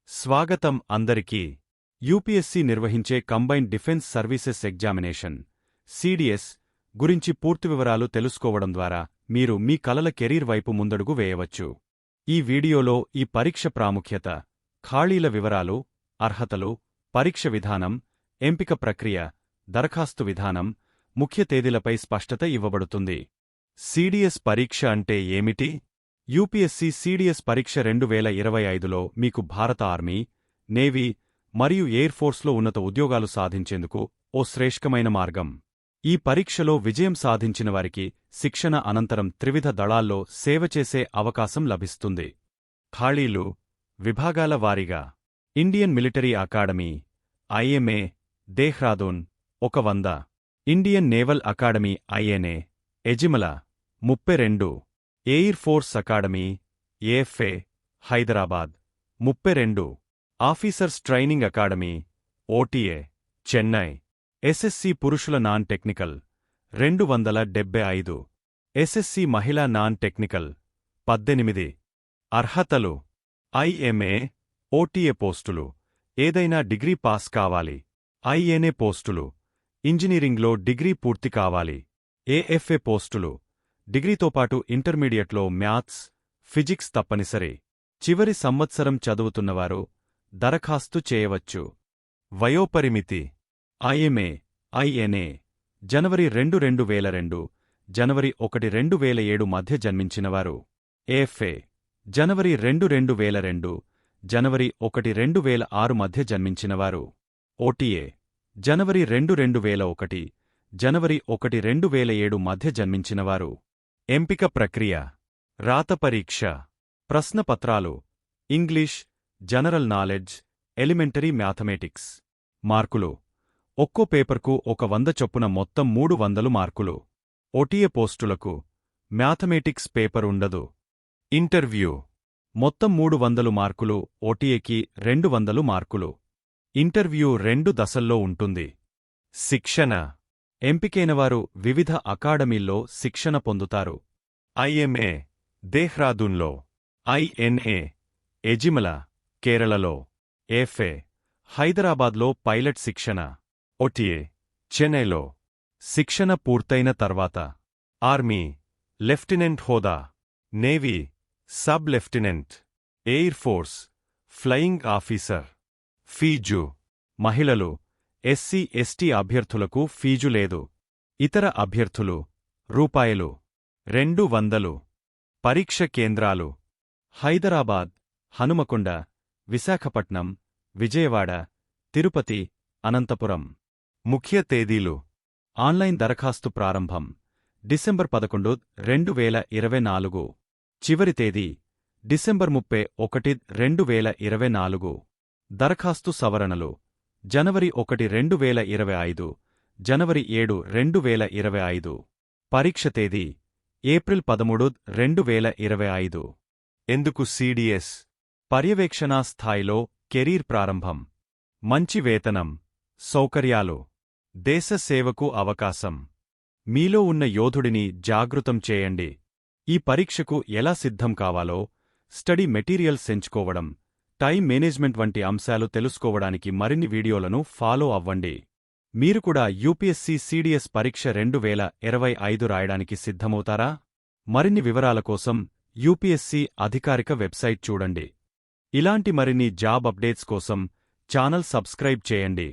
స్వాగతం అందరికీ. యూపీఎస్సీ నిర్వహించే combined defence services examination (CDS) గురించి పూర్తి వివరాలు తెలుసుకోవడం ద్వారా మీరు మీ కలల కెరీర్ వైపు ముందడుగు వేయవచ్చు. ఈ వీడియోలో ఈ పరీక్ష ప్రాముఖ్యత, ఖాళీల వివరాలు, అర్హతలు, పరీక్ష విధానం, ఎంపిక ప్రక్రియ, దరఖాస్తు విధానం, ముఖ్య తేదీలపై స్పష్టత ఇవ్వబడుతుంది. సిడిఎస్ పరీక్ష అంటే ఏమిటి? యూపీఎస్సీ సిడిఎస్ పరీక్ష 2025లో మీకు భారత ఆర్మీ, నేవీ మరియు ఎయిర్ ఫోర్స్లో ఉన్నత ఉద్యోగాలు సాధించేందుకు ఓ శ్రేష్ఠమైన మార్గం. ఈ పరీక్షలో విజయం సాధించిన వారికి శిక్షణ అనంతరం త్రివిధ దళాల్లో సేవ చేసే అవకాశం లభిస్తుంది. ఖాళీలు విభాగాల వారీగా: Indian military academy (IMA) Dehradun 100, Indian naval academy (INA) Ezhimala 32, air force academy (AFA) Hyderabad 32, officers training academy (OTA) Chennai, SSC పురుషుల నాన్ టెక్నికల్ 275, ఎస్ఎస్సి మహిళా నాన్ టెక్నికల్ 18. అర్హతలు: ఐఎంఏ, ఓటీఏ పోస్టులు ఏదైనా డిగ్రీ పాస్ కావాలి. ఐఎన్ఏ పోస్టులు ఇంజనీరింగ్లో డిగ్రీ పూర్తి కావాలి. ఏఎఫ్ఏ పోస్టులు డిగ్రీతో పాటు ఇంటర్మీడియట్లో మ్యాథ్స్, ఫిజిక్స్ తప్పనిసరి. చివరి సంవత్సరం చదువుతున్నవారు దరఖాస్తు చేయవచ్చు. వయోపరిమితి: ఐఎంఏ, ఐఎన్ఏ జనవరి 2, 2002, జనవరి 1, 2007 మధ్య జన్మించినవారు. ఏఎఫ్ఏ జనవరి 2, 2002, జనవరి 1, 2006 మధ్య జన్మించినవారు. ఓటీఏ జనవరి 2, 2001, జనవరి 1, 2007 మధ్య జన్మించినవారు. ఎంపిక ప్రక్రియ: రాత పరీక్ష, ప్రశ్నపత్రాలు, English, general knowledge, elementary mathematics. మార్కులు: ఒక్కో పేపర్కు 100 చొప్పున మొత్తం 300 మార్కులు. ఓటీఏ పోస్టులకు మ్యాథమెటిక్స్ పేపర్ ఉండదు. ఇంటర్వ్యూ: మొత్తం 300 మార్కులు, ఓటీఏకి 200 మార్కులు. ఇంటర్వ్యూ 2 దశల్లో ఉంటుంది. శిక్షణ: ఎంపికైనవారు వివిధ అకాడమీల్లో శిక్షణ పొందుతారు. ఐఎంఏ దేహ్రాదూన్లో, ఐఎన్ఏ ఎజిమల కేరళలో, ఏఎఫ్ఏ హైదరాబాద్లో పైలట్ శిక్షణ, ఓటీఏ చెన్నైలో. శిక్షణ పూర్తయిన తర్వాత ఆర్మీ లెఫ్టినెంట్ హోదా, navy sub lieutenant, air force flying officer. Fee: మహిళలు, ఎస్సీ ఎస్టీ అభ్యర్థులకు ఫీజు లేదు. ఇతర అభ్యర్థులు రూపాయలు 200. పరీక్ష కేంద్రాలు: హైదరాబాద్, హనుమకొండ, విశాఖపట్నం, విజయవాడ, తిరుపతి, అనంతపురం. ముఖ్య తేదీలు: ఆన్లైన్ దరఖాస్తు ప్రారంభం డిసెంబర్ 11, 2024. చివరి తేదీ డిసెంబర్ 31, 2024. దరఖాస్తు సవరణలు: జనవరి 1, 2025, జనవరి 7, 2025. పరీక్ష తేదీ ఏప్రిల్ 13, 2025. ఎందుకు సిడిఎస్? పర్యవేక్షణా స్థాయిలో కెరీర్ ప్రారంభం, మంచి వేతనం, సౌకర్యాలు, దేశ సేవకు అవకాశం. మీలో ఉన్న యోధుడిని జాగృతం చేయండి. ఈ పరీక్షకు ఎలా సిద్ధం కావాలో, స్టడీ మెటీరియల్స్ ఎంచుకోవడం, టైం మేనేజ్మెంట్ వంటి అంశాలు తెలుసుకోవడానికి మరిన్ని వీడియోలను ఫాలో అవ్వండి. మీరు కూడా యూపీఎస్సీ సిడిఎస్ పరీక్ష 2025 రాయడానికి సిద్ధమవుతారా? మరిన్ని వివరాల కోసం యూపీఎస్సీ అధికారిక వెబ్సైట్ చూడండి. ఇలాంటి మరిన్ని జాబ్ అప్డేట్స్ కోసం ఛానల్ సబ్స్క్రైబ్ చేయండి.